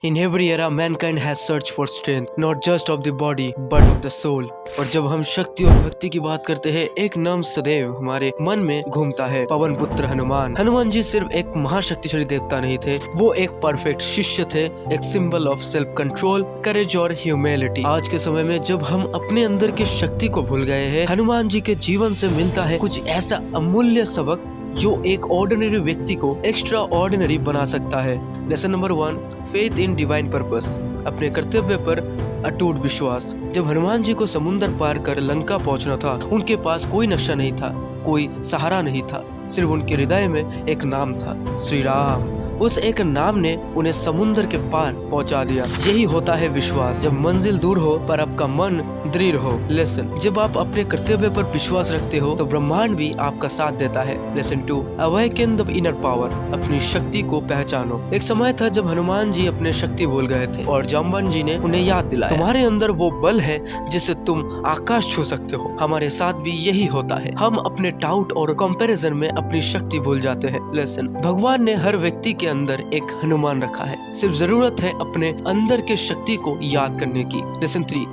In every era, mankind has searched for strength, not just of the body, but of the soul. और जब हम शक्ति और भक्ति की बात करते हैं, एक नाम सदैव हमारे मन में घूमता है, पवन पुत्र हनुमान। हनुमान जी सिर्फ एक महाशक्तिशाली देवता नहीं थे, वो एक परफेक्ट शिष्य थे, एक सिंबल ऑफ सेल्फ कंट्रोल, करेज और ह्यूमिलिटी। आज के समय में जब हम अपने अंदर की शक्ति को भूल गए हैं, हनुमान जी के जीवन से मिलता है कुछ ऐसा अमूल्य सबक जो एक ऑर्डिनरी व्यक्ति को एक्स्ट्रा ऑर्डिनरी बना सकता है। Lesson number 1, faith in divine purpose, अपने कर्तव्य पर अटूट विश्वास। जब हनुमान जी को समुद्र पार कर लंका पहुंचना था, उनके पास कोई नक्शा नहीं था, कोई सहारा नहीं था, सिर्फ उनके हृदय में एक नाम था, श्री राम। उस एक नाम ने उन्हें समुद्र के पार पहुंचा दिया। यही होता है विश्वास, जब मंजिल दूर हो पर आपका मन दृढ़ हो। लेसन, जब आप अपने कर्तव्य पर विश्वास रखते हो तो ब्रह्मांड भी आपका साथ देता है। Lesson 2, awaken the inner power, अपनी शक्ति को पहचानो। एक समय था जब हनुमान जी अपने शक्ति भूल गए थे और जाम्बवन जी ने उन्हें याद दिलाया, तुम्हारे अंदर वो बल है जिससे तुम आकाश छू सकते हो। हमारे साथ भी यही होता है, हम अपने डाउट और कंपैरिजन में अपनी शक्ति भूल जाते हैं। लेसन, भगवान ने हर व्यक्ति के अंदर एक हनुमान रखा है, सिर्फ जरूरत है अपने अंदर के शक्ति को याद करने की। लेसन 3,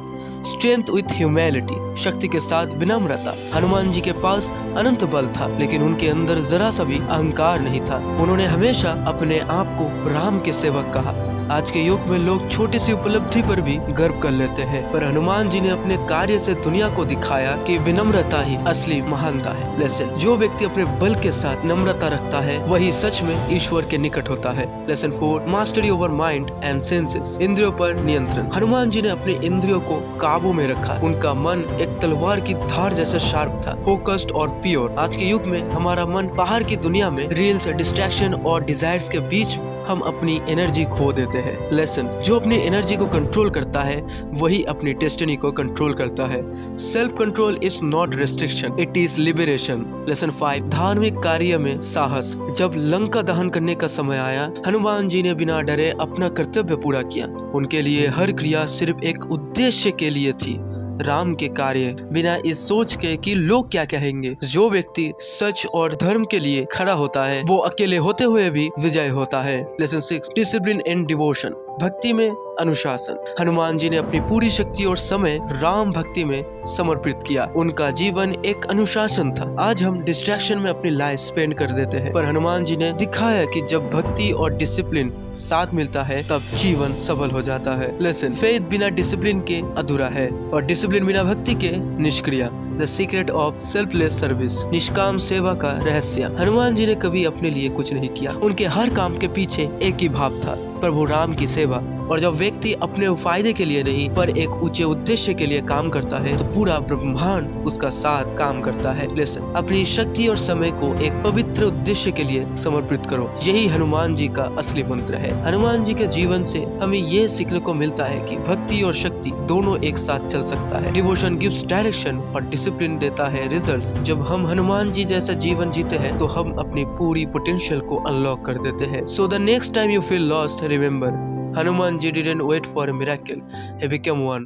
स्ट्रेंथ विथ ह्यूमिलिटी, शक्ति के साथ विनम्रता। हनुमान जी के पास अनंत बल था, लेकिन उनके अंदर जरा सा भी अहंकार नहीं था। उन्होंने हमेशा अपने आप को राम के सेवक कहा। आज के युग में लोग छोटी सी उपलब्धि पर भी गर्व कर लेते हैं, पर हनुमान जी ने अपने कार्य से दुनिया को दिखाया कि विनम्रता ही असली महानता है। लेसन, जो व्यक्ति अपने बल के साथ नम्रता रखता है वही सच में ईश्वर के निकट होता है। Lesson 4, mastery over mind and senses, इंद्रियों पर नियंत्रण। हनुमान जी ने अपने इंद्रियों को काबू में रखा। उनका मन एक तलवार की धार जैसा शार्प था, फोकस्ड और प्योर। आज के युग में हमारा मन बाहर की दुनिया में रील्स, डिस्ट्रैक्शन और डिजायर्स के बीच हम अपनी एनर्जी खो देते हैं। लेसन, जो अपनी एनर्जी को कंट्रोल करता है वही अपनी डेस्टिनी को कंट्रोल करता है। Self control is not restriction, it is liberation. Lesson 5, धार्मिक कार्य में साहस। जब लंका दहन करने का समय आया, हनुमान जी ने बिना डरे अपना कर्तव्य पूरा किया। उनके लिए हर क्रिया सिर्फ एक उद्देश्य के लिए थी, राम के कार्य, बिना इस सोच के कि लोग क्या कहेंगे। जो व्यक्ति सच और धर्म के लिए खड़ा होता है वो अकेले होते हुए भी विजय होता है। लेसन 6, डिसिप्लिन एंड डिवोशन, भक्ति में अनुशासन। हनुमान जी ने अपनी पूरी शक्ति और समय राम भक्ति में समर्पित किया। उनका जीवन एक अनुशासन था। आज हम डिस्ट्रैक्शन में अपनी लाइफ स्पेंड कर देते हैं, पर हनुमान जी ने दिखाया कि जब भक्ति और डिसिप्लिन साथ मिलता है तब जीवन सफल हो जाता है। लेसन, फेथ बिना डिसिप्लिन के अधूरा है और डिसिप्लिन बिना भक्ति के निष्क्रिय। The secret of selfless service, निष्काम सेवा का रहस्य। हनुमान जी ने कभी अपने लिए कुछ नहीं किया, उनके हर काम के पीछे एक ही भाव था, प्रभु राम की सेवा। और जब व्यक्ति अपने फायदे के लिए नहीं पर एक ऊंचे उद्देश्य के लिए काम करता है तो पूरा ब्रह्मांड उसका साथ काम करता है। लेसन, अपनी शक्ति और समय को एक पवित्र उद्देश्य के लिए समर्पित करो। यही हनुमान जी का असली मंत्र है। हनुमान जी के जीवन से हमें ये सीखने को मिलता है कि भक्ति और शक्ति दोनों एक साथ चल सकता है। डिवोशन गिव्स डायरेक्शन और डिसिप्लिन देता है रिजल्ट्स। जब हम हनुमान जी जैसा जीवन जीते हैं तो हम अपनी पूरी पोटेंशियल को अनलॉक कर देते हैं। So the next time you feel lost, remember, Hanuman ji didn't wait for a miracle, he became one.